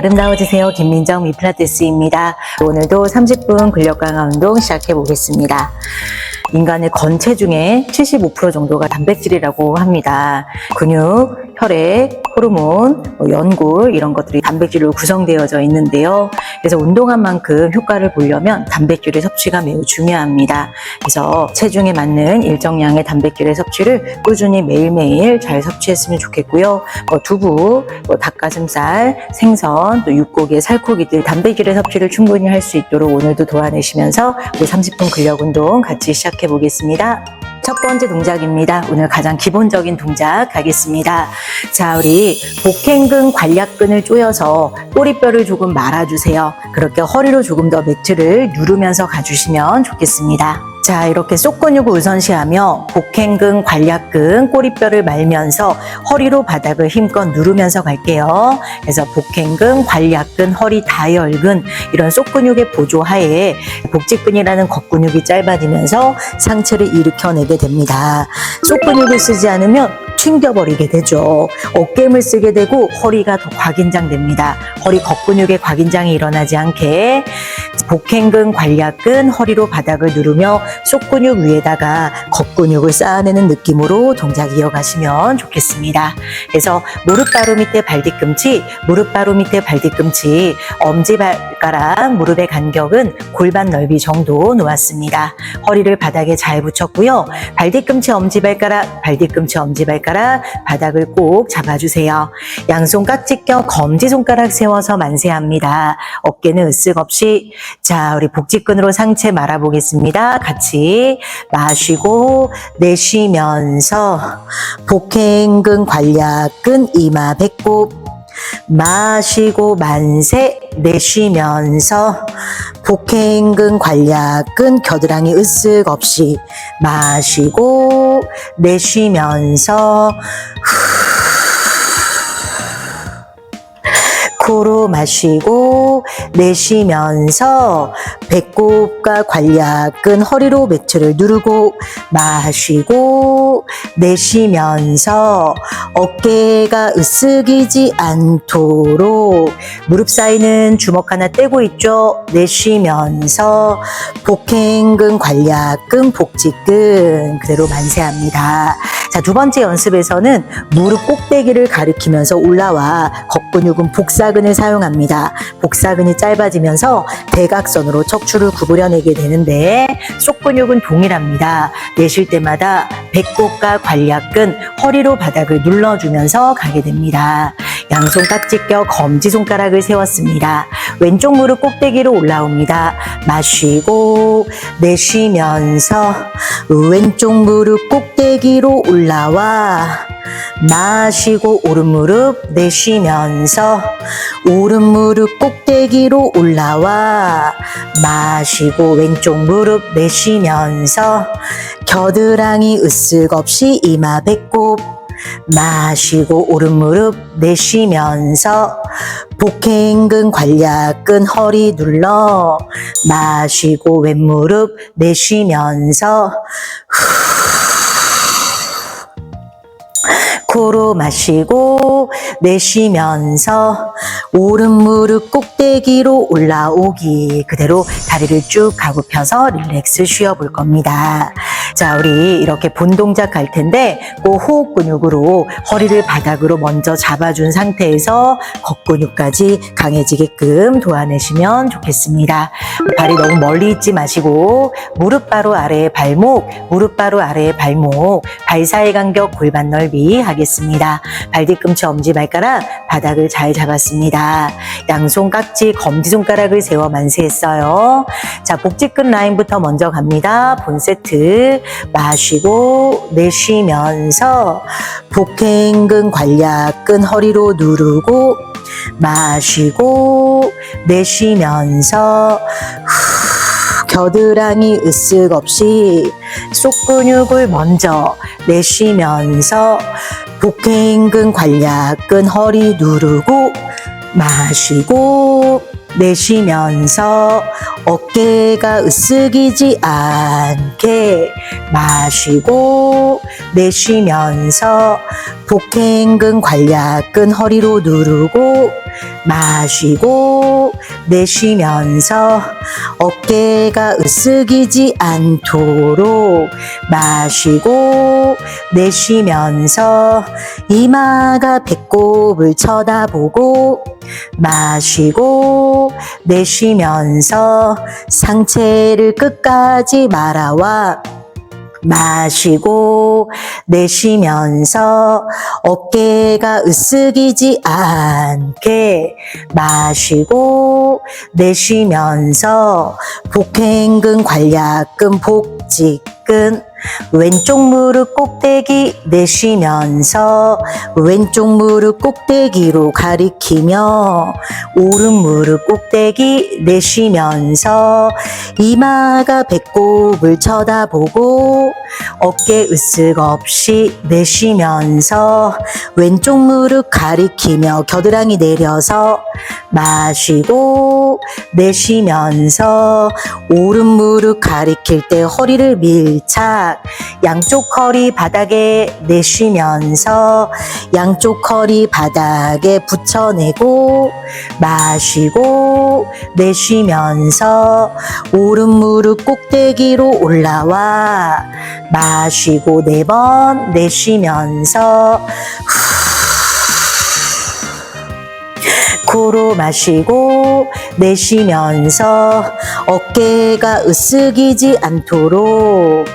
아름다워지세요. 김민정 미필라테스입니다. 오늘도 30분 근력 강화 운동 시작해 보겠습니다. 인간의 건체 중에 75% 정도가 단백질이라고 합니다. 근육, 혈액, 호르몬, 연골 이런 것들이 단백질로 구성되어져 있는데요. 그래서 운동한 만큼 효과를 보려면 단백질의 섭취가 매우 중요합니다. 그래서 체중에 맞는 일정량의 단백질의 섭취를 꾸준히 매일매일 잘 섭취했으면 좋겠고요. 두부, 닭가슴살, 생선, 또 육고기, 살코기들 단백질의 섭취를 충분히 할 수 있도록 오늘도 도와내시면서 우리 30분 근력 운동 같이 시작해 보겠습니다. 첫 번째 동작입니다. 오늘 가장 기본적인 동작 가겠습니다. 자, 우리 복행근 관략근을 조여서 꼬리뼈를 조금 말아주세요. 그렇게 허리로 조금 더 매트를 누르면서 가주시면 좋겠습니다. 자, 이렇게 속근육을 우선시하며 복행근, 관략근, 꼬리뼈를 말면서 허리로 바닥을 힘껏 누르면서 갈게요. 그래서 복행근, 관략근, 허리 다혈근 이런 속근육의 보조하에 복직근이라는 겉근육이 짧아지면서 상체를 일으켜내게 됩니다. 속근육을 쓰지 않으면 튕겨버리게 되죠. 어깨힘을 쓰게 되고 허리가 더 과긴장됩니다. 허리 겉근육의 과긴장이 일어나지 않게 복행근, 관략근, 허리로 바닥을 누르며 속근육 위에다가 겉근육을 쌓아내는 느낌으로 동작 이어가시면 좋겠습니다. 그래서 무릎바로 밑에 발뒤꿈치, 무릎바로 밑에 발뒤꿈치, 엄지발가락, 무릎의 간격은 골반 넓이 정도 놓았습니다. 허리를 바닥에 잘 붙였고요. 발뒤꿈치, 엄지발가락, 발뒤꿈치, 엄지발가락 바닥을 꼭 잡아주세요. 양손 깍지 껴 검지손가락 세워서 만세합니다. 어깨는 으쓱 없이. 자, 우리 복직근으로 상체 말아보겠습니다. 같이 마시고 내쉬면서 복행근, 관략근, 이마, 배꼽 마시고 만세 내쉬면서 복행근, 관략근, 겨드랑이 으쓱 없이 마시고 내쉬면서 코로 마시고 내쉬면서 배꼽과 관략근, 허리로 매트를 누르고 마시고 내쉬면서 어깨가 으쓱이지 않도록 무릎 사이는 주먹 하나 떼고 있죠. 내쉬면서 복행근, 관략근, 복직근 그대로 만세합니다. 자, 두 번째 연습에서는 무릎 꼭대기를 가리키면서 올라와 겉근육은 복사근을 사용합니다. 복사근이 짧아지면서 대각선으로 척추를 구부려내게 되는데 속근육은 동일합니다. 내쉴 때마다 배꼽과 관략근, 허리로 바닥을 눌러주면서 가게 됩니다. 양손 깍지 껴 검지손가락을 세웠습니다. 왼쪽 무릎 꼭대기로 올라옵니다. 마시고 내쉬면서 왼쪽 무릎 꼭대기로 올라와 마시고 오른 무릎 내쉬면서 오른 무릎 꼭대기로 올라와 마시고 왼쪽 무릎 내쉬면서 겨드랑이 으쓱 없이 이마, 배꼽 마시고 오른 무릎 내쉬면서 복행근, 관략근, 허리 눌러 마시고 왼무릎 내쉬면서 코로 마시고 내쉬면서 오른 무릎 꼭대기로 올라오기 그대로 다리를 쭉 가고 펴서 릴렉스 쉬어볼 겁니다. 자, 우리 이렇게 본 동작 할 텐데 그 호흡 근육으로 허리를 바닥으로 먼저 잡아준 상태에서 겉근육까지 강해지게끔 도와내시면 좋겠습니다. 발이 너무 멀리 있지 마시고 무릎 바로 아래의 발목, 무릎 바로 아래의 발목, 발 사이 간격 골반 넓이 하겠습니다. 발뒤꿈치, 엄지발가락 바닥을 잘 잡았습니다. 양손 깍지, 검지손가락을 세워 만세했어요. 자, 복직근 라인부터 먼저 갑니다. 본 세트 마시고 내쉬면서 복행근, 관략근, 허리로 누르고 마시고 내쉬면서 겨드랑이 으쓱 없이 속근육을 먼저 내쉬면서 복행근, 관략근, 허리 누르고 마시고 내쉬면서 어깨가 으쓱이지 않게 마시고 내쉬면서 복행근, 관략근, 허리로 누르고 마시고 내쉬면서 어깨가 으쓱이지 않도록 마시고 내쉬면서 이마가 배꼽을 쳐다보고 마시고 내쉬면서 상체를 끝까지 말아와 마시고 내쉬면서 어깨가 으쓱이지 않게 마시고 내쉬면서 복행근, 관략근, 복직근 왼쪽 무릎 꼭대기 내쉬면서 왼쪽 무릎 꼭대기로 가리키며 오른 무릎 꼭대기 내쉬면서 이마가 배꼽을 쳐다보고 어깨 으쓱 없이 내쉬면서 왼쪽 무릎 가리키며 겨드랑이 내려서 마시고 내쉬면서 오른 무릎 가리킬 때 허리를 밀착 양쪽 허리 바닥에 내쉬면서 양쪽 허리 바닥에 붙여내고 마시고 내쉬면서 오른 무릎 꼭대기로 올라와 마시고 4번 내쉬면서 코로 마시고 내쉬면서 어깨가 으쓱이지 않도록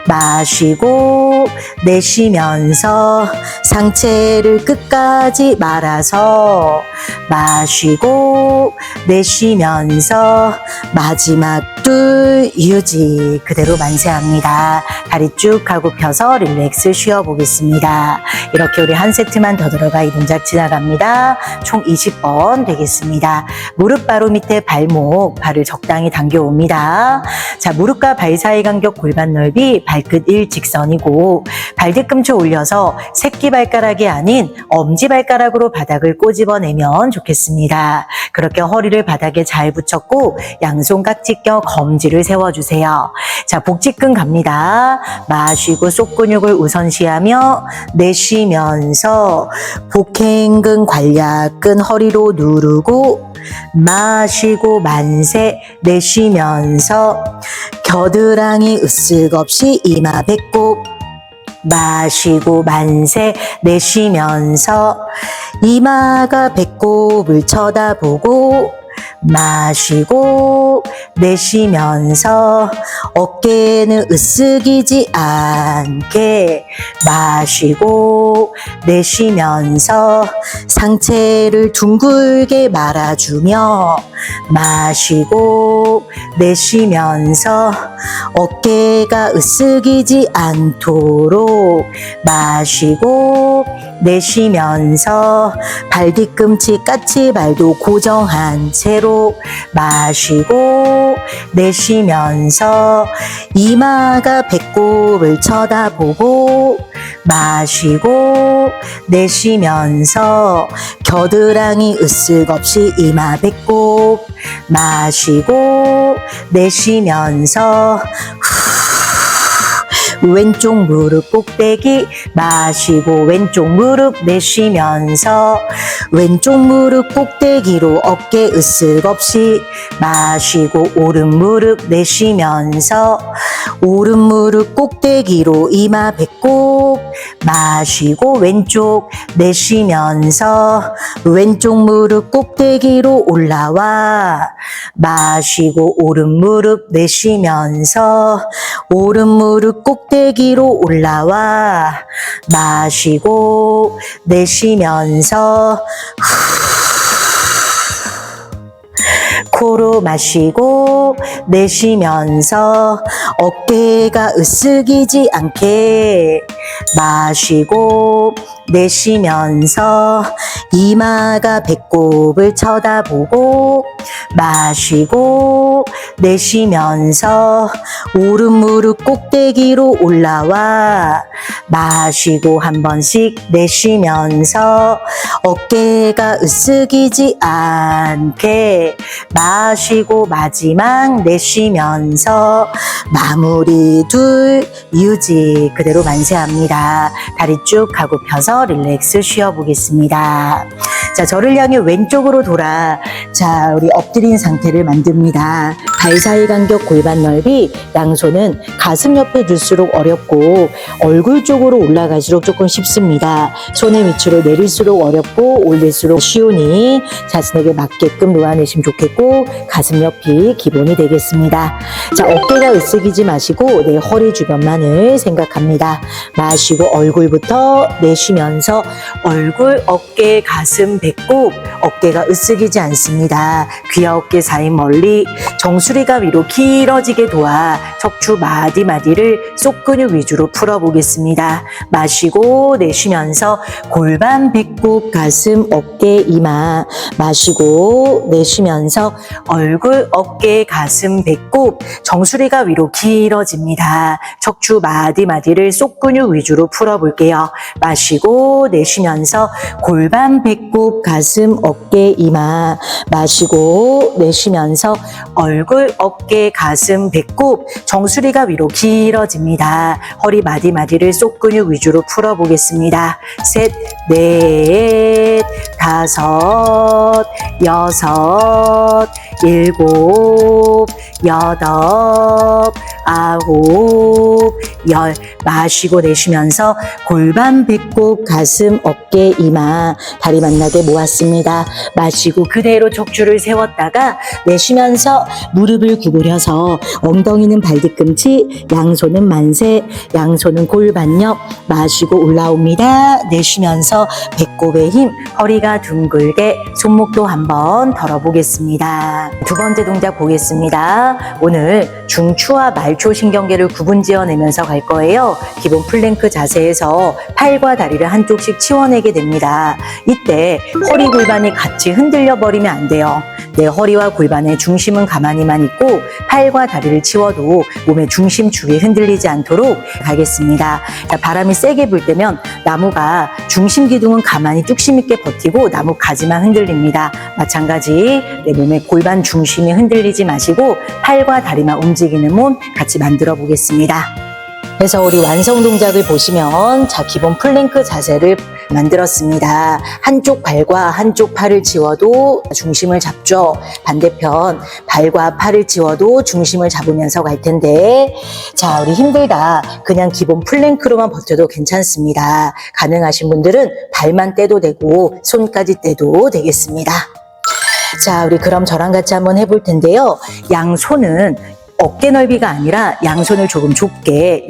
마시고 내쉬면서 상체를 끝까지 말아서 마시고 내쉬면서 마지막 둘 유지 그대로 만세합니다. 다리 쭉 하고 펴서 릴렉스 쉬어보겠습니다. 이렇게 우리 한 세트만 더 들어가 이 동작 지나갑니다. 총 20번 되겠습니다. 무릎 바로 밑에 발목, 발을 적당히 당겨옵니다. 자, 무릎과 발 사이 간격 골반 넓이 발끝 일직선이고 발 뒤꿈치 올려서 새끼발가락이 아닌 엄지발가락으로 바닥을 꼬집어내면 좋겠습니다. 그렇게 허리를 바닥에 잘 붙였고 양손 깍지 껴 검지를 세워주세요. 자, 복직근 갑니다. 마시고 속 근육을 우선시하며 내쉬면서 복행근, 관략근 허리로 누르고 마시고 만세 내쉬면서 겨드랑이 으쓱 없이 이마 배꼽 마시고 만세 내쉬면서 이마가 배꼽을 쳐다보고 마시고 내쉬면서 어깨는 으쓱이지 않게 마시고 내쉬면서 상체를 둥글게 말아주며 마시고 내쉬면서 어깨가 으쓱이지 않도록 마시고 내쉬면서 발 뒤꿈치 까치발도 고정한 채로 마시고 내쉬면서 이마가 배꼽을 쳐다보고 마시고 내쉬면서 겨드랑이 으쓱 없이 이마 배꼽 마시고 내쉬면서 왼쪽 무릎 꼭대기 마시고 왼쪽 무릎 내쉬면서 왼쪽 무릎 꼭대기로 어깨 으쓱 없이 마시고 오른 무릎 내쉬면서 오른 무릎 꼭대기로 이마 배꼽 마시고 왼쪽 내쉬면서 왼쪽 무릎 꼭대기로 올라와 마시고 오른 무릎 내쉬면서 오른 무릎 꼭대기로 올라와 마시고 내쉬면서 코로 마시고 내쉬면서 어깨가 으쓱이지 않게 마시고 내쉬면서 이마가 배꼽을 쳐다보고 마시고 내쉬면서 오른 무릎 꼭대기로 올라와 마시고 한 번씩 내쉬면서 어깨가 으쓱이지 않게 마시고 마지막 내쉬면서 마무리 둘 유지 그대로 만세합니다. 다리 쭉 하고 펴서 릴렉스 쉬어보겠습니다. 자, 저를 향해 왼쪽으로 돌아. 자, 우리 엎드린 상태를 만듭니다. 발 사이 간격 골반 넓이, 양손은 가슴 옆에 둘수록 어렵고 얼굴 쪽으로 올라갈수록 조금 쉽습니다. 손의 위치로 내릴수록 어렵고 올릴수록 쉬우니 자신에게 맞게끔 놓아내시면 좋겠고 가슴 옆이 기본이 되겠습니다. 자, 어깨가 으쓱이지 마시고 내 허리 주변만을 생각합니다. 마시고 얼굴부터 내쉬면서 얼굴, 어깨, 가슴, 배꼽, 어깨가 으쓱이지 않습니다. 귀와 어깨 사이 멀리 정수리가 위로 길어지게 도와 척추 마디마디를 쏙근육 위주로 풀어보겠습니다. 마시고 내쉬면서 골반, 배꼽, 가슴, 어깨, 이마 마시고 내쉬면서 얼굴, 어깨, 가슴, 배꼽 정수리가 위로 길어집니다. 척추 마디마디를 쏙근육 위주로 풀어볼게요. 마시고 내쉬면서 골반, 배꼽, 가슴, 어깨, 이마 마시고 내쉬면서 얼굴, 어깨, 가슴, 배꼽 정수리가 위로 길어집니다. 허리 마디마디를 쏙근육 위주로 풀어보겠습니다. 셋, 넷, 다섯, 여섯, 일곱, 여덟, 아홉, 열. 마시고 내쉬면서 골반, 배꼽, 가슴, 어깨, 이마 다리 만나게 모았습니다. 마시고 그대로 척추를 세웠다가 내쉬면서 무릎을 구부려서 엉덩이는 발뒤꿈치, 양손은 만세, 양손은 골반 옆. 마시고 올라옵니다. 내쉬면서 배꼽의 힘, 허리가 둥글게 손목도 한번 덜어보겠습니다. 두 번째 동작 보겠습니다. 오늘 중추와 말초 신경계를 구분지어내면서 갈 거예요. 기본 플랭크 자세에서 팔과 다리를 한쪽씩 치워내게 됩니다. 이때 허리 골반이 같이 흔들려 버리면 안 돼요. 내 허리와 골반의 중심은 가만히만 있고 팔과 다리를 치워도 몸의 중심축이 흔들리지 않도록 가겠습니다. 자, 바람이 세게 불 때면 나무가 중심 기둥은 가만히 뚝심 있게 버티고 나무 가지만 흔들립니다. 마찬가지 내 몸의 골반 중심이 흔들리지 마시고 팔과 다리만 움직이는 몸 같이 만들어 보겠습니다. 그래서 우리 완성 동작을 보시면 자, 기본 플랭크 자세를 만들었습니다. 한쪽 발과 한쪽 팔을 치워도 중심을 잡죠. 반대편 발과 팔을 치워도 중심을 잡으면서 갈 텐데 자, 우리 힘들다. 그냥 기본 플랭크로만 버텨도 괜찮습니다. 가능하신 분들은 발만 떼도 되고 손까지 떼도 되겠습니다. 자, 우리 그럼 저랑 같이 한번 해볼 텐데요. 양손은 어깨 넓이가 아니라 양손을 조금 좁게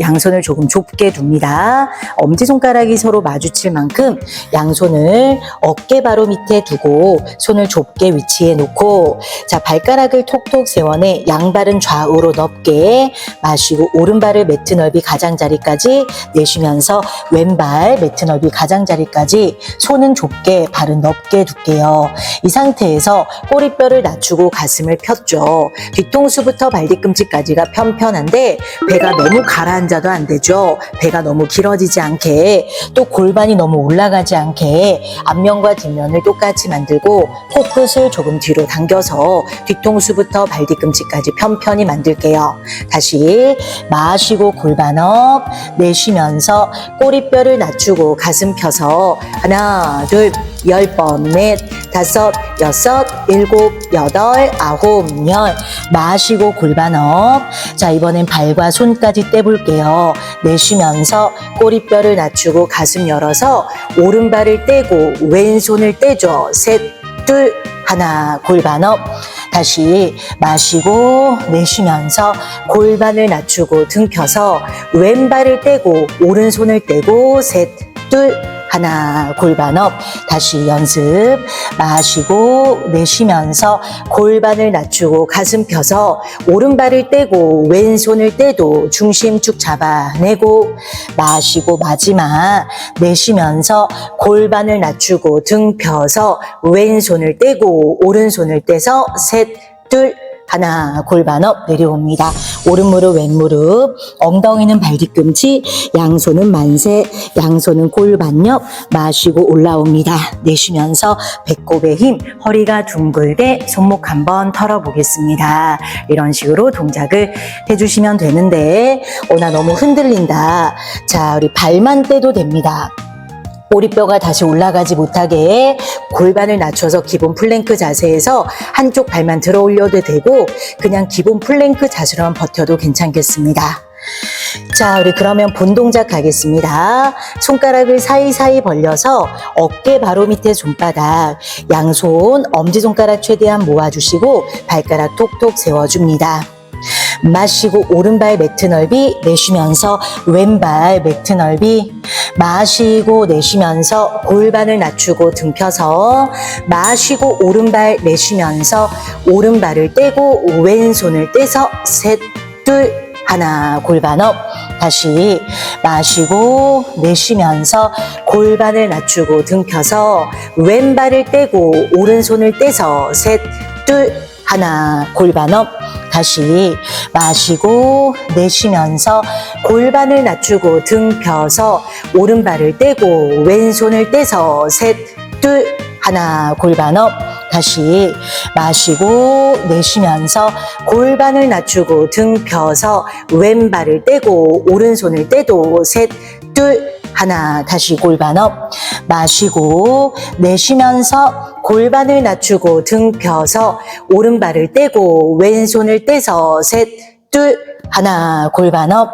둡니다. 엄지손가락이 서로 마주칠 만큼 양손을 어깨 바로 밑에 두고 손을 좁게 위치해 놓고 자, 발가락을 톡톡 세워내 양발은 좌우로 넓게 마시고 오른발을 매트 넓이 가장자리까지 내쉬면서 왼발 매트 넓이 가장자리까지 손은 좁게 발은 넓게 둘게요. 이 상태에서 꼬리뼈를 낮추고 가슴을 폈죠. 뒤통수부터 발뒤꿈치 까지가 편편한데 배가 너무 가라앉아도 안 되죠. 배가 너무 길어지지 않게 또 골반이 너무 올라가지 않게 앞면과 뒷면을 똑같이 만들고 코끝을 조금 뒤로 당겨서 뒤통수부터 발뒤꿈치까지 편편히 만들게요. 다시 마시고 골반 업 내쉬면서 꼬리뼈를 낮추고 가슴 펴서 하나 둘 10번, 넷, 다섯, 여섯, 일곱, 여덟, 아홉, 열. 마시고 골반 업. 자, 이번엔 발과 손까지 떼볼게요. 내쉬면서 꼬리뼈를 낮추고 가슴 열어서 오른발을 떼고 왼손을 떼죠. 셋, 둘, 하나, 골반 업. 다시 마시고 내쉬면서 골반을 낮추고 등 펴서 왼발을 떼고 오른손을 떼고 셋, 둘, 하나, 골반 업. 다시 연습. 마시고 내쉬면서 골반을 낮추고 가슴 펴서 오른발을 떼고 왼손을 떼도 중심 쭉 잡아내고 마시고 마지막 내쉬면서 골반을 낮추고 등 펴서 왼손을 떼고 오른손을 떼서 셋, 둘, 하나, 골반 업 내려옵니다. 오른 무릎, 왼 무릎, 엉덩이는 발뒤꿈치, 양손은 만세, 양손은 골반 옆, 마시고 올라옵니다. 내쉬면서 배꼽의 힘, 허리가 둥글게 손목 한번 털어보겠습니다. 이런 식으로 동작을 해주시면 되는데 나 너무 흔들린다. 자, 우리 발만 떼도 됩니다. 꼬리뼈가 다시 올라가지 못하게 골반을 낮춰서 기본 플랭크 자세에서 한쪽 발만 들어 올려도 되고 그냥 기본 플랭크 자세로만 버텨도 괜찮겠습니다. 자, 우리 그러면 본 동작 가겠습니다. 손가락을 사이사이 벌려서 어깨 바로 밑에 손바닥, 양손 엄지손가락 최대한 모아주시고 발가락 톡톡 세워줍니다. 마시고 오른발 매트 넓이, 내쉬면서 왼발 매트 넓이, 마시고 내쉬면서 골반을 낮추고 등 펴서, 마시고 오른발 내쉬면서 오른발을 떼고 왼손을 떼서 셋, 둘, 하나, 골반 업. 다시 마시고 내쉬면서 골반을 낮추고 등 펴서 왼발을 떼고 오른손을 떼서 셋, 둘, 하나, 골반 업. 다시 마시고 내쉬면서 골반을 낮추고 등 펴서 오른발을 떼고 왼손을 떼서 셋, 둘, 하나, 골반 업. 다시 마시고 내쉬면서 골반을 낮추고 등 펴서 왼발을 떼고 오른손을 떼도 셋, 둘, 하나. 다시 골반 업. 마시고 내쉬면서 골반을 낮추고 등 펴서 오른발을 떼고 왼손을 떼서 셋, 둘, 하나. 골반 업.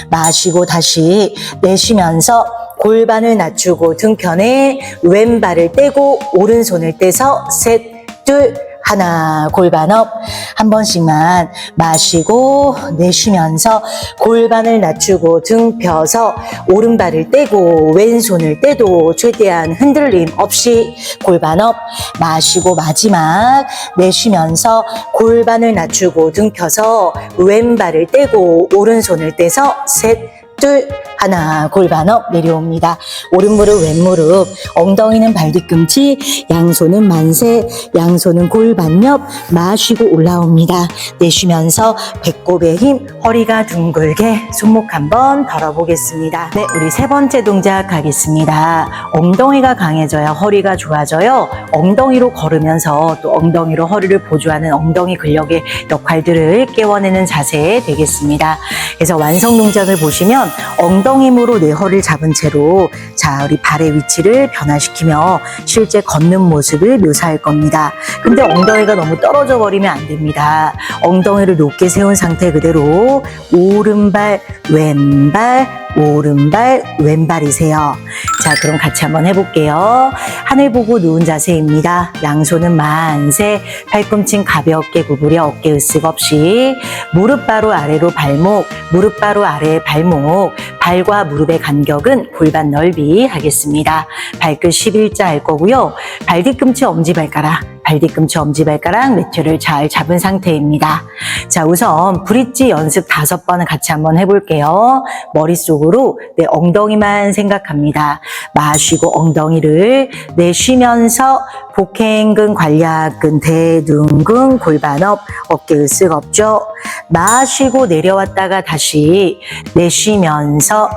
마시고 다시 내쉬면서 골반을 낮추고 등 편에 왼발을 떼고 오른손을 떼서 셋, 둘, 하나. 골반 업. 한 번씩만 마시고 내쉬면서 골반을 낮추고 등 펴서 오른발을 떼고 왼손을 떼도 최대한 흔들림 없이 골반 업. 마시고 마지막 내쉬면서 골반을 낮추고 등 펴서 왼발을 떼고 오른손을 떼서 셋, 둘, 하나. 골반 업. 내려옵니다. 오른무릎 왼무릎, 엉덩이는 발 뒤꿈치, 양손은 만세, 양손은 골반 옆. 마시고 올라옵니다. 내쉬면서 배꼽에 힘, 허리가 둥글게 손목 한번 덜어보겠습니다. 네, 우리 세 번째 동작 가겠습니다. 엉덩이가 강해져야 허리가 좋아져요. 엉덩이로 걸으면서 또 엉덩이로 허리를 보조하는 엉덩이 근력의 역할들을 깨워내는 자세 되겠습니다. 그래서 완성 동작을 보시면 엉덩이 힘으로 내 허리를 잡은 채로 자, 우리 발의 위치를 변화시키며 실제 걷는 모습을 묘사할 겁니다. 근데 엉덩이가 너무 떨어져 버리면 안 됩니다. 엉덩이를 높게 세운 상태 그대로 오른발, 왼발, 오른발, 왼발이세요. 자, 그럼 같이 한번 해볼게요. 하늘 보고 누운 자세입니다. 양손은 만세, 팔꿈치 가볍게 구부려 어깨 으쓱 없이, 무릎 바로 아래로 발목, 무릎 바로 아래 발목, 발과 무릎의 간격은 골반 넓이 하겠습니다. 발끝 11자 할 거고요. 발 뒤꿈치 엄지발가락, 발 뒤꿈치 엄지발가락 매트를 잘 잡은 상태입니다. 자, 우선 브릿지 연습 5번을 같이 한번 해볼게요. 머릿속으로 내 엉덩이만 생각합니다. 마시고 엉덩이를 내쉬면서 복행근, 관략근, 대둔근, 골반업, 어깨 으쓱 없죠. 마시고 내려왔다가 다시 내쉬면서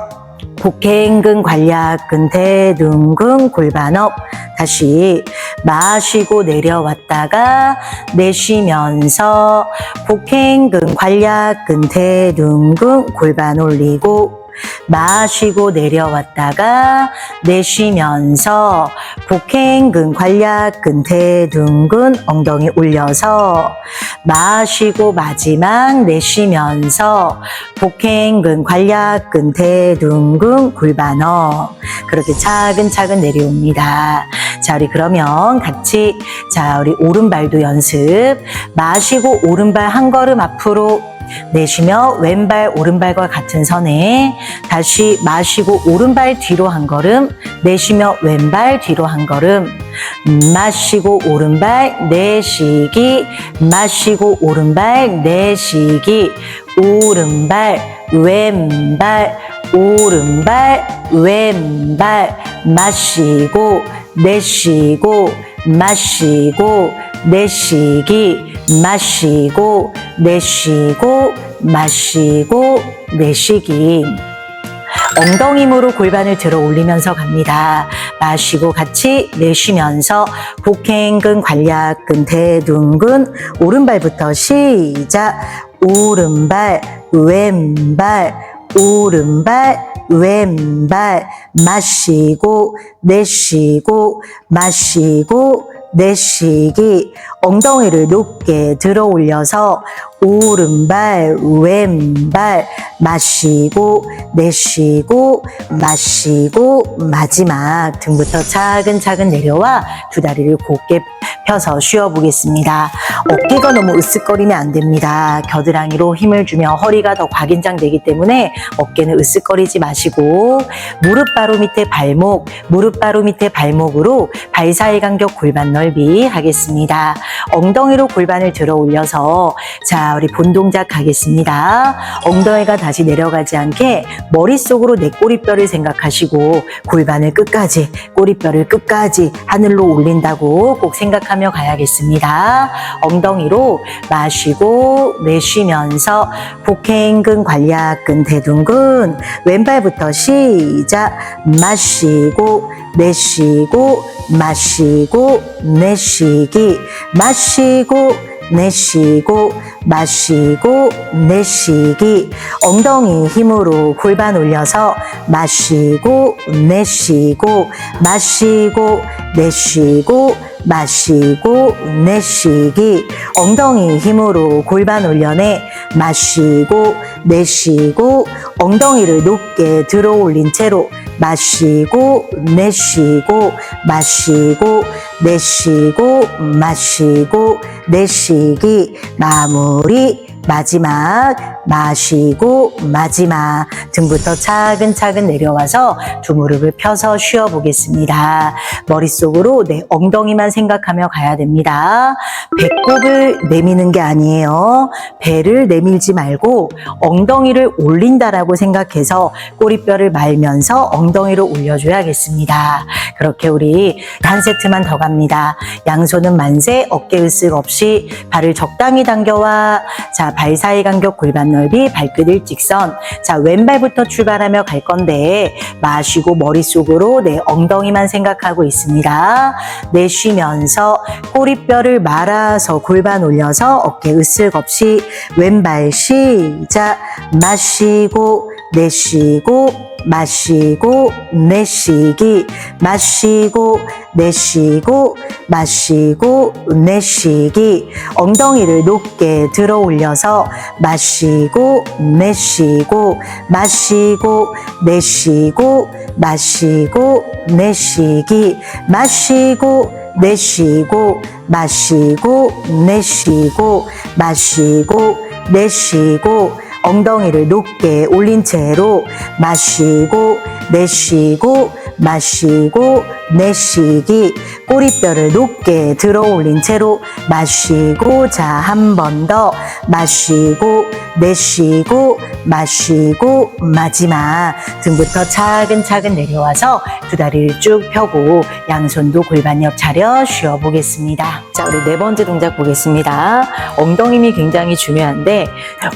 복행근, 관략근, 대둔근, 골반업. 다시 마시고 내려왔다가 내쉬면서 복행근, 관략근, 대둔근, 골반 올리고, 마시고 내려왔다가 내쉬면서 복행근, 관략근, 대둔근, 엉덩이 올려서 마시고 마지막 내쉬면서 복행근, 관략근, 대둔근, 골반어. 그렇게 차근차근 내려옵니다. 자, 우리 그러면 같이 자, 우리 오른발도 연습. 마시고 오른발 한 걸음 앞으로, 내쉬며 왼발 오른발과 같은 선에, 다시 마시고 오른발 뒤로 한 걸음, 내쉬며 왼발 뒤로 한 걸음, 마시고 오른발 내쉬기, 마시고 오른발 내쉬기, 오른발 왼발 오른발 왼발, 마시고 내쉬고 마시고 내쉬기, 마시고 내쉬고 마시고 내쉬기. 엉덩이 힘으로 골반을 들어 올리면서 갑니다. 마시고 같이 내쉬면서 복행근, 관략근, 대둔근, 오른발부터 시작. 오른발 왼발 오른발, 왼발, 마시고, 내쉬고, 마시고, 내쉬기. 엉덩이를 높게 들어 올려서 오른발, 왼발, 마시고, 내쉬고, 마시고, 마지막 등부터 차근차근 내려와 두 다리를 곧게 펴서 쉬어보겠습니다. 어깨가 너무 으쓱거리면 안 됩니다. 겨드랑이로 힘을 주며 허리가 더 과긴장되기 때문에 어깨는 으쓱거리지 마시고 무릎 바로 밑에 발목, 무릎 바로 밑에 발목으로 발 사이 간격 골반 넓이 하겠습니다. 엉덩이로 골반을 들어 올려서 자, 우리 본 동작 하겠습니다. 엉덩이가 다시 내려가지 않게 머릿속으로 내 꼬리뼈를 생각하시고 골반을 끝까지, 꼬리뼈를 끝까지 하늘로 올린다고 꼭 생각하며 가야겠습니다. 엉덩이로 마시고 내쉬면서 복행근, 관략근, 대둔근. 왼발부터 시작. 마시고 내쉬고 마시고 내쉬기. 마시고 내쉬고 마시고 내쉬기. 엉덩이 힘으로 골반 올려서 마시고 내쉬고 마시고 내쉬고 마시고 내쉬기. 엉덩이 힘으로 골반 올려내 마시고 내쉬고 엉덩이를 높게 들어 올린 채로 마시고 내쉬고 마시고 내쉬고 마시고 내쉬기. 마무리. 마지막. 마시고 마지막. 등부터 차근차근 내려와서 두 무릎을 펴서 쉬어보겠습니다. 머릿속으로 내 엉덩이만 생각하며 가야 됩니다. 배꼽을 내미는 게 아니에요. 배를 내밀지 말고 엉덩이를 올린다라고 생각해서 꼬리뼈를 말면서 엉덩이로 올려줘야겠습니다. 그렇게 우리 한 세트만 더 갑니다. 양손은 만세, 어깨 으쓱 없이 발을 적당히 당겨와. 자, 발 사이 간격 골반 넓이, 발끝 일직선. 자, 왼발부터 출발하며 갈 건데 마시고 머릿속으로 내 엉덩이만 생각하고 있습니다. 내쉬면서 꼬리뼈를 말아서 골반 올려서 어깨 으쓱 없이 왼발 시작. 마시고 내쉬고 마시고 내쉬기. 마시고 내쉬고 마시고 내쉬기. 엉덩이를 높게 들어 올려서 마시고 내쉬고 마시고 내쉬고 마시고 내쉬기. 마시고 내쉬고 마시고 내쉬고 마시고 내쉬고. 엉덩이를 높게 올린 채로 마시고 내쉬고 마시고 내쉬기. 꼬리뼈를 높게 들어 올린 채로 마시고. 자, 한 번 더 마시고 내쉬고 마시고 마지막. 등부터 차근차근 내려와서 두 다리를 쭉 펴고 양손도 골반 옆 차려 쉬어보겠습니다. 자, 우리 네 번째 동작 보겠습니다. 엉덩이 힘이 굉장히 중요한데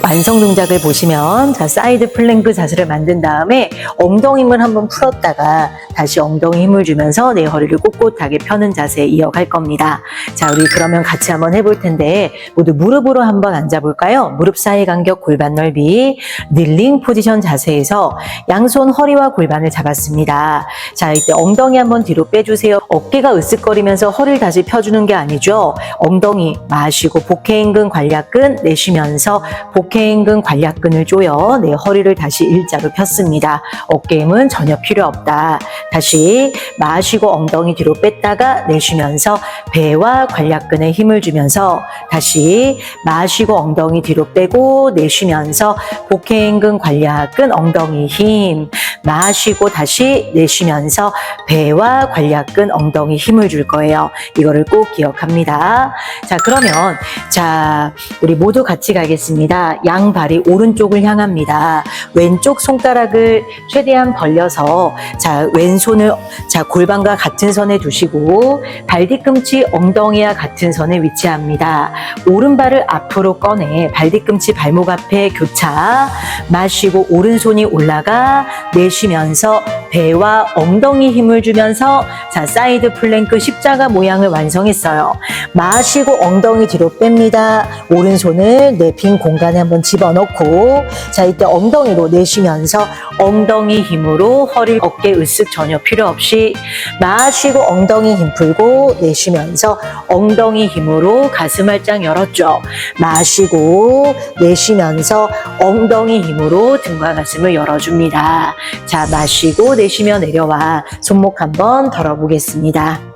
완성 동작을 보시면 자, 사이드 플랭크 자세를 만든 다음에 엉덩이 힘을 한번 풀었다가 다시 엉덩이 힘을 주면서 내 허리를 꼿꼿하게 펴는 자세 이어갈 겁니다. 자, 우리 그러면 같이 한번 해볼 텐데 모두 무릎으로 한번 앉아볼까요? 무릎 사이 간격 골반 넓이. 닐링 포지션 자세에서 양손 허리와 골반을 잡았습니다. 자, 이때 엉덩이 한번 뒤로 빼주세요. 어깨가 으쓱거리면서 허리를 다시 펴주는 게 아니죠. 엉덩이 마시고 복해인근 관략근 내쉬면서 복해인근 관략근을 조여 내 허리를 다시 일자로 폈습니다. 어깨 힘은 전혀 필요 없다. 다시 마시고 엉덩이 뒤로 뺐다가 내쉬면서 배와 관략근에 힘을 주면서 다시 마시고 엉덩이 뒤로 빼고 내쉬면서 복해인근 관략근 엉덩이 힘. 마시고 다시 내쉬면서 배와 관략근 엉덩이 힘을 줄 거예요. 이거를 꼭 기억합니다. 자, 그러면 자, 우리 모두 같이 가겠습니다. 양발이 오른쪽을 향합니다. 왼쪽 손가락을 최대한 벌려서 자, 왼손을 자, 골반 골반과 같은 선에 두시고 발 뒤꿈치 엉덩이와 같은 선에 위치합니다. 오른발을 앞으로 꺼내 발 뒤꿈치 발목 앞에 교차. 마시고 오른손이 올라가 내쉬면서 배와 엉덩이 힘을 주면서 자, 사이드 플랭크 십자가 모양을 완성했어요. 마시고 엉덩이 뒤로 뺍니다. 오른손을 내 빈 공간에 한번 집어넣고 자, 이때 엉덩이로 내쉬면서 엉덩이 힘으로 허리, 어깨 으쓱 전혀 필요 없이 마시고 엉덩이 힘 풀고 내쉬면서 엉덩이 힘으로 가슴 활짝 열었죠. 마시고 내쉬면서 엉덩이 힘으로 등과 가슴을 열어줍니다. 자, 마시고 내쉬며 내려와 손목 한번 덜어보겠습니다.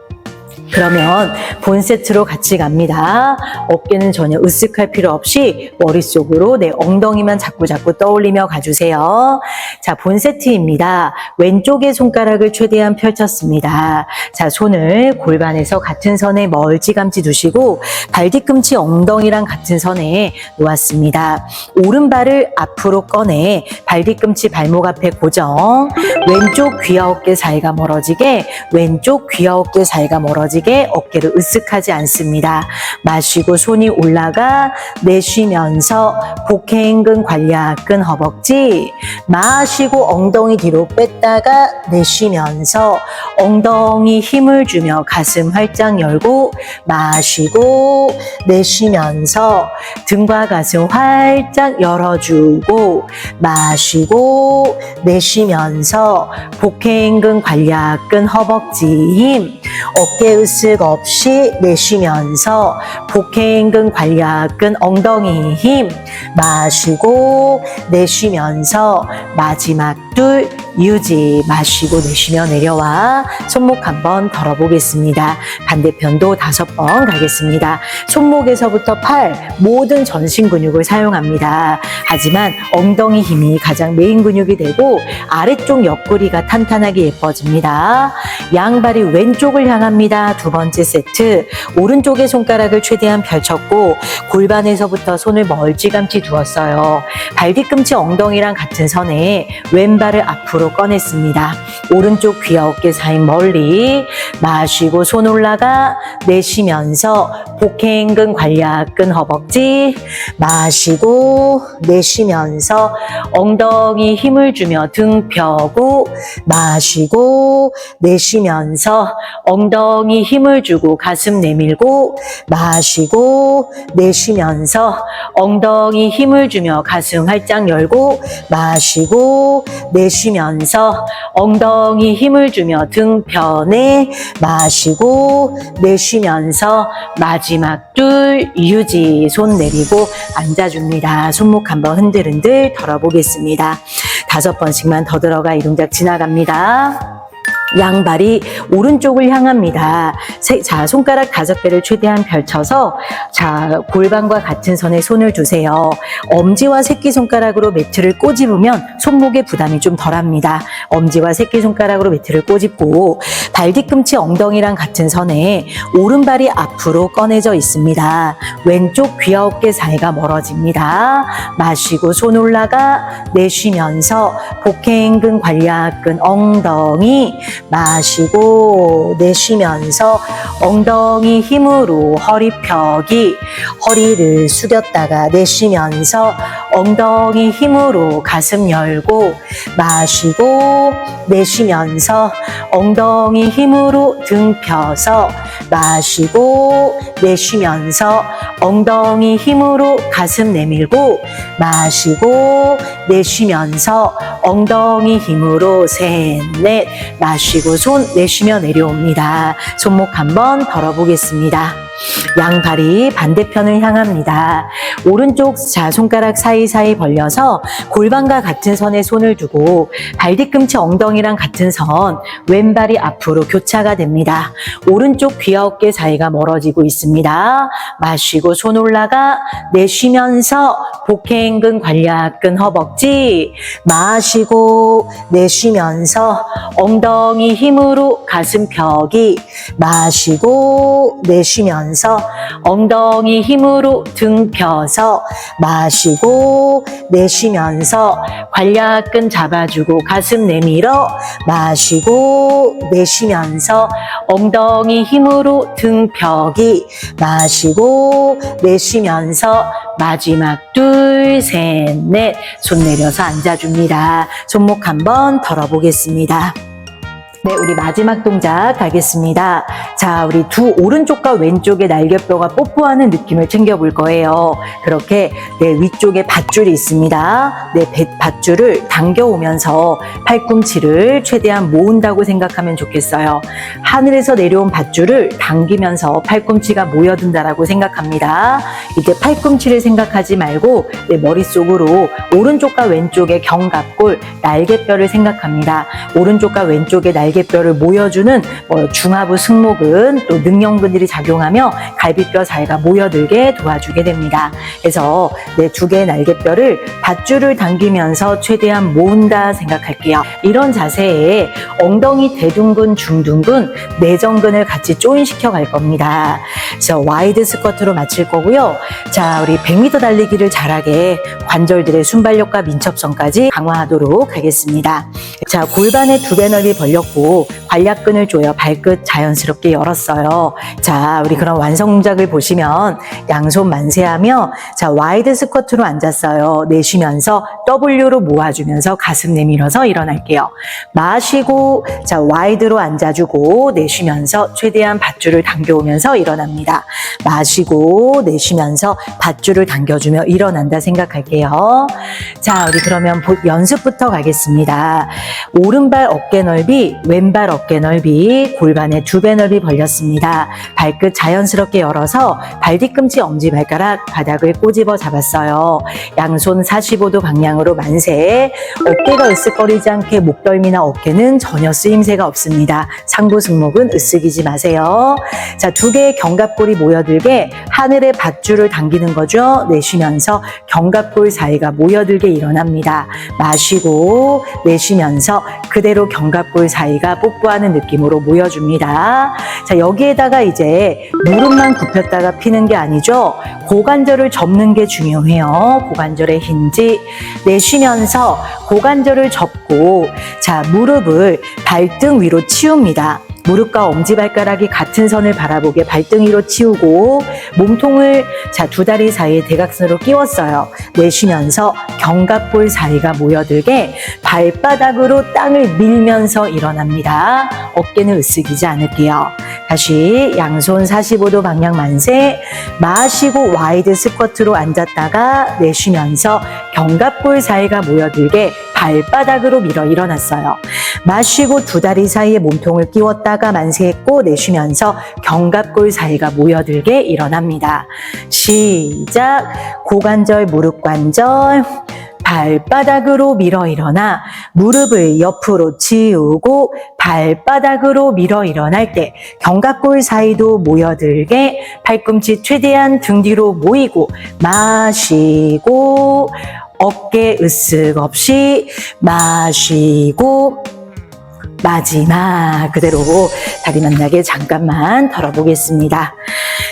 그러면 본 세트로 같이 갑니다. 어깨는 전혀 으쓱할 필요 없이 머릿속으로 내 엉덩이만 자꾸 떠올리며 가주세요. 자, 본 세트입니다. 왼쪽의 손가락을 최대한 펼쳤습니다. 자, 손을 골반에서 같은 선에 멀찌감치 두시고 발 뒤꿈치 엉덩이랑 같은 선에 놓았습니다. 오른발을 앞으로 꺼내 발 뒤꿈치 발목 앞에 고정. 왼쪽 귀와 어깨 사이가 멀어지게 왼쪽 귀와 어깨 사이가 멀어지게 어깨를 으쓱하지 않습니다. 마시고 손이 올라가 내쉬면서 복행근 관략근 허벅지 마시고 엉덩이 뒤로 뺐다가 내쉬면서 엉덩이 힘을 주며 가슴 활짝 열고 마시고 내쉬면서 등과 가슴 활짝 열어주고 마시고 내쉬면서 복행근 관략근 허벅지 힘 어깨 으쓱 없이 내쉬면서 복행근 관략근 엉덩이 힘 마시고 내쉬면서 마지막 둘 유지 마시고 내쉬며 내려와 손목 한번 덜어보겠습니다. 반대편도 5번 가겠습니다. 손목에서부터 팔 모든 전신 근육을 사용합니다. 하지만 엉덩이 힘이 가장 메인 근육이 되고 아래쪽 옆구리가 탄탄하게 예뻐집니다. 양발이 왼쪽을 향합니다. 두 번째 세트 오른쪽의 손가락을 최대한 펼쳤고 골반에서부터 손을 멀찌감치 두었어요. 발 뒤꿈치 엉덩이랑 같은 선에 왼발을 앞으로 꺼냈습니다. 오른쪽 귀와 어깨 사이 멀리 마시고 손 올라가 내쉬면서 복행근 관략근 허벅지 마시고 내쉬면서 엉덩이 힘을 주며 등 펴고 마시고 내쉬면서 엉덩이 힘을 주고 가슴 내밀고 마시고 내쉬면서 엉덩이 힘을 주며 가슴 활짝 열고 마시고 내쉬면서 엉덩이 힘을 주며 등 편에 마시고 내쉬면서 마지막 둘 유지 손 내리고 앉아줍니다. 손목 한번 흔들흔들 덜어보겠습니다. 5번씩만 더 들어가 이 동작 지나갑니다. 양발이 오른쪽을 향합니다. 자, 손가락 5개를 최대한 펼쳐서 자, 골반과 같은 선에 손을 두세요. 엄지와 새끼손가락으로 매트를 꼬집으면 손목에 부담이 좀 덜합니다. 엄지와 새끼손가락으로 매트를 꼬집고 발 뒤꿈치 엉덩이랑 같은 선에 오른발이 앞으로 꺼내져 있습니다. 왼쪽 귀와 어깨 사이가 멀어집니다. 마시고 손 올라가 내쉬면서 복행근 관략근 엉덩이 마시고 내쉬면서 엉덩이 힘으로 허리 펴기 허리를 숙였다가 내쉬면서 엉덩이 힘으로 가슴 열고 마시고 내쉬면서 엉덩이 힘으로 등 펴서 마시고 내쉬면서 엉덩이 힘으로 가슴 내밀고 마시고 내쉬면서 엉덩이 힘으로 셋, 넷 마시고 손 내쉬며 내려옵니다. 손목 한번 덜어보겠습니다. 양발이 반대편을 향합니다. 오른쪽 자 손가락 사이사이 벌려서 골반과 같은 선에 손을 두고 발 뒤꿈치 엉덩이랑 같은 선 왼발이 앞으로 교차가 됩니다. 오른쪽 귀와 어깨 사이가 멀어지고 있습니다. 마시고 손 올라가. 내쉬면서 복행근, 관략근, 허벅지. 마시고 내쉬면서 엉덩이 힘으로 가슴 펴기. 마시고 내쉬면서 엉덩이 힘으로 등 펴서. 마시고 내쉬면서 관략근 잡아주고 가슴 내밀어. 마시고 내쉬면서 엉덩이 힘으로 등 펴기. 마시고 내쉬면서 마지막 둘, 셋, 넷. 손 내려서 앉아줍니다. 손목 한번 덜어보겠습니다. 네, 우리 마지막 동작 가겠습니다. 자, 우리 두 오른쪽과 왼쪽의 날개뼈가 뽀뽀하는 느낌을 챙겨볼 거예요. 그렇게 내 위쪽에 밧줄이 있습니다. 내 밧줄을 당겨오면서 팔꿈치를 최대한 모은다고 생각하면 좋겠어요. 하늘에서 내려온 밧줄을 당기면서 팔꿈치가 모여든다라고 생각합니다. 이때 팔꿈치를 생각하지 말고 내 머릿속으로 오른쪽과 왼쪽의 견갑골, 날개뼈를 생각합니다. 오른쪽과 왼쪽의 날개뼈를 모여주는 중하부 승모근 또 능형근들이 작용하며 갈비뼈 사이가 모여들게 도와주게 됩니다. 그래서 내 두 개의 날개뼈를 밧줄을 당기면서 최대한 모은다 생각할게요. 이런 자세에 엉덩이 대둔근, 중둔근, 내전근을 같이 조인시켜 갈 겁니다. 그래서 와이드 스쿼트로 마칠 거고요. 자, 우리 100m 달리기를 잘하게 관절들의 순발력과 민첩성까지 강화하도록 하겠습니다. 자, 골반의 두 배 넓이 벌렸고 관략근을 조여 발끝 자연스럽게 열었어요. 자, 우리 그런 완성 동작을 보시면 양손 만세하며 자, 와이드 스쿼트로 앉았어요. 내쉬면서 W로 모아주면서 가슴 내밀어서 일어날게요. 마시고 자, 와이드로 앉아주고 내쉬면서 최대한 밧줄을 당겨오면서 일어납니다. 마시고 내쉬면서 밧줄을 당겨주며 일어난다 생각할게요. 자, 우리 그러면 연습부터 가겠습니다. 오른발 어깨 넓이, 왼발 어깨 넓이, 골반의 두 배 넓이 벌렸습니다. 발끝 자연스럽게 열어서 발뒤꿈치, 엄지발가락, 바닥을 꼬집어 잡았어요. 양손 45도 방향으로 만세. 어깨가 으쓱거리지 않게 목덜미나 어깨는 전혀 쓰임새가 없습니다. 상부 승모근 으쓱이지 마세요. 자, 두 개의 견갑골이 모여들게 하늘의 밧줄을 당기는 거죠. 내쉬면서 견갑골 사이가 모여들게 일어납니다. 마시고 내쉬면서 그대로 견갑골 사이가 뽀뽀하는 느낌으로 모여줍니다. 자, 여기에다가 이제 무릎만 굽혔다가 피는 게 아니죠. 고관절을 접는 게 중요해요. 고관절의 힌지. 내쉬면서 고관절을 접고 자, 무릎을 발등 위로 치웁니다. 무릎과 엄지발가락이 같은 선을 바라보게 발등 위로 치우고 몸통을 자, 두 다리 사이에 대각선으로 끼웠어요. 내쉬면서 견갑골 사이가 모여들게 발바닥으로 땅을 밀면서 일어납니다. 어깨는 으쓱이지 않을게요. 다시 양손 45도 방향 만세. 마시고 와이드 스쿼트로 앉았다가 내쉬면서 견갑골 사이가 모여들게 발바닥으로 밀어 일어났어요. 마시고 두 다리 사이에 몸통을 끼웠다가 만세했고 내쉬면서 견갑골 사이가 모여들게 일어납니다. 시작. 고관절, 무릎 관절, 발바닥으로 밀어 일어나 무릎을 옆으로 치우고 발바닥으로 밀어 일어날 때 견갑골 사이도 모여들게 팔꿈치 최대한 등 뒤로 모이고 마시고 어깨 으쓱 없이 마시고 마지막 그대로 다리 만나게 잠깐만 덜어보겠습니다.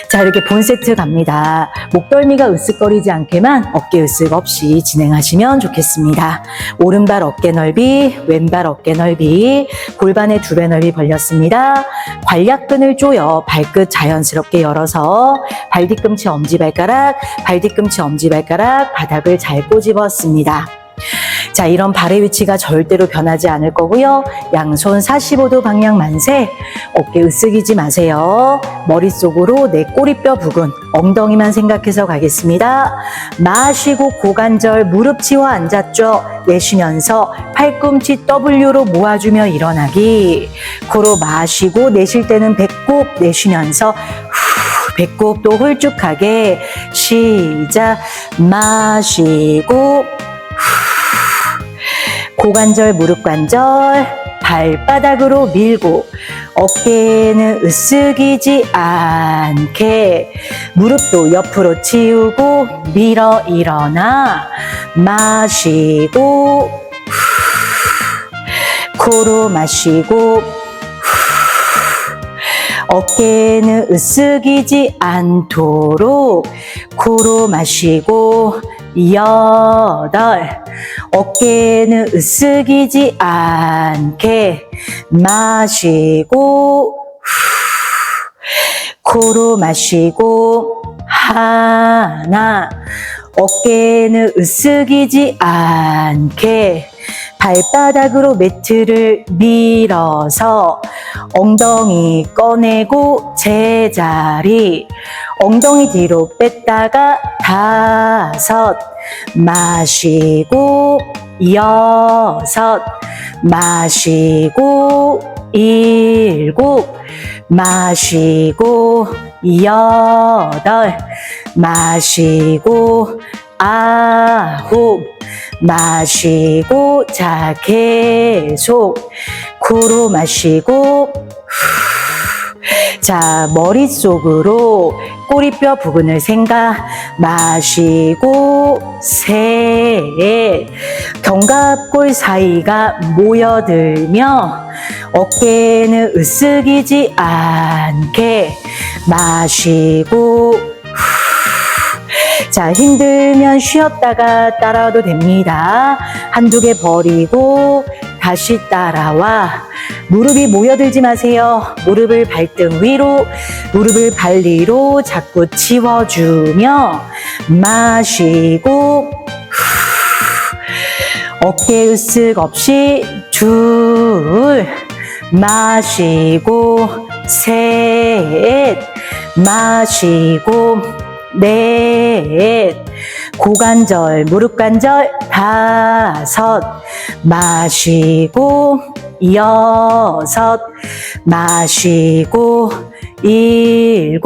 자, 이렇게 본 세트 갑니다. 목덜미가 으쓱거리지 않게만 어깨 으쓱 없이 진행하시면 좋겠습니다. 오른발 어깨 넓이, 왼발 어깨 넓이, 골반의 두 배 넓이 벌렸습니다. 관략근을 조여 발끝 자연스럽게 열어서 발뒤꿈치, 엄지발가락, 발뒤꿈치, 엄지발가락, 바닥을 잘 꼬집었습니다. 자, 이런 발의 위치가 절대로 변하지 않을 거고요. 양손 45도 방향 만세. 어깨 으쓱이지 마세요. 머릿속으로 내 꼬리뼈 부근, 엉덩이만 생각해서 가겠습니다. 마시고 고관절 무릎 치워 앉았죠. 내쉬면서 팔꿈치 W로 모아주며 일어나기. 코로 마시고 내쉴 때는 배꼽, 내쉬면서 배꼽도 홀쭉하게. 시작. 마시고 고관절, 무릎 관절 발바닥으로 밀고 어깨는 으쓱이지 않게 무릎도 옆으로 치우고 밀어 일어나 마시고 코로 마시고 어깨는 으쓱이지 않도록 코로 마시고 8 어깨는 으쓱이지 않게 마시고 코로 마시고 1 어깨는 으쓱이지 않게 발바닥으로 매트를 밀어서 엉덩이 꺼내고 제자리 엉덩이 뒤로 뺐다가 5 마시고 6 마시고 7 마시고 8 마시고 9 마시고 자 계속 코로 마시고 자 머릿속으로 꼬리뼈 부근을 생각 마시고 3 견갑골 사이가 모여들며 어깨는 으쓱이지 않게 마시고 자 힘들면 쉬었다가 따라와도 됩니다. 한두 개 버리고 다시 따라와 무릎이 모여들지 마세요. 무릎을 발등 위로 무릎을 발 위로 자꾸 치워주며 마시고 어깨 으쓱 없이 2 마시고 3 마시고 4 고관절 무릎 관절 5 마시고 6 마시고 7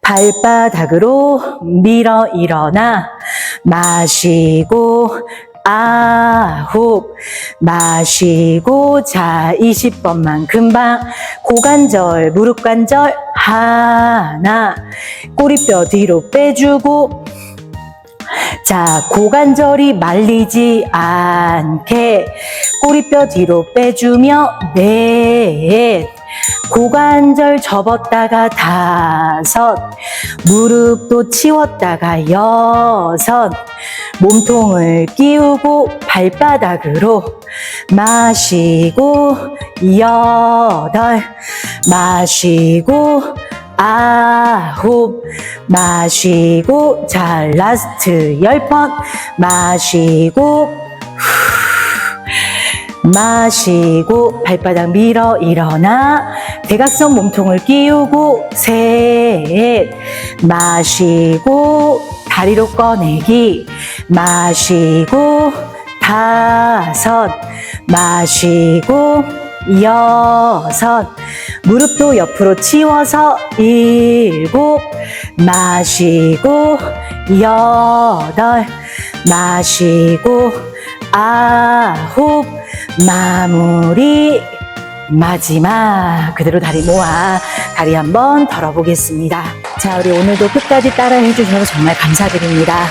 발바닥으로 밀어 일어나 마시고 9 마시고 자 20번만 금방 고관절 무릎 관절 1 꼬리뼈 뒤로 빼주고 자 고관절이 말리지 않게 꼬리뼈 뒤로 빼주며 4 고관절 접었다가 5 무릎도 치웠다가 6 몸통을 끼우고 발바닥으로 마시고 8 마시고 9 마시고 자 라스트 10번 마시고 마시고 발바닥 밀어 일어나 대각선 몸통을 끼우고 3 마시고 다리로 꺼내기 마시고 5 마시고 6 무릎도 옆으로 치워서 7 마시고 8 마시고 9 마무리 마지막 그대로 다리 모아 다리 한번 덜어보겠습니다. 자 우리 오늘도 끝까지 따라 해주셔서 정말 감사드립니다.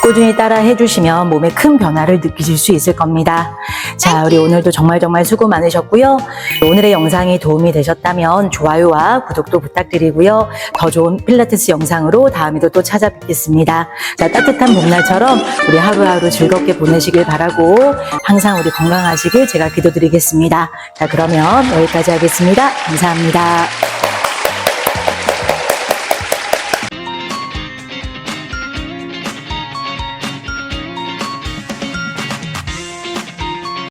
꾸준히 따라 해주시면 몸에 큰 변화를 느끼실 수 있을 겁니다. 자, 우리 오늘도 정말 수고 많으셨고요. 오늘의 영상이 도움이 되셨다면 좋아요와 구독도 부탁드리고요. 더 좋은 필라테스 영상으로 다음에도 또 찾아뵙겠습니다. 자, 따뜻한 봄날처럼 우리 하루하루 즐겁게 보내시길 바라고 항상 우리 건강하시길 제가 기도드리겠습니다. 자, 그러면 여기까지 하겠습니다. 감사합니다.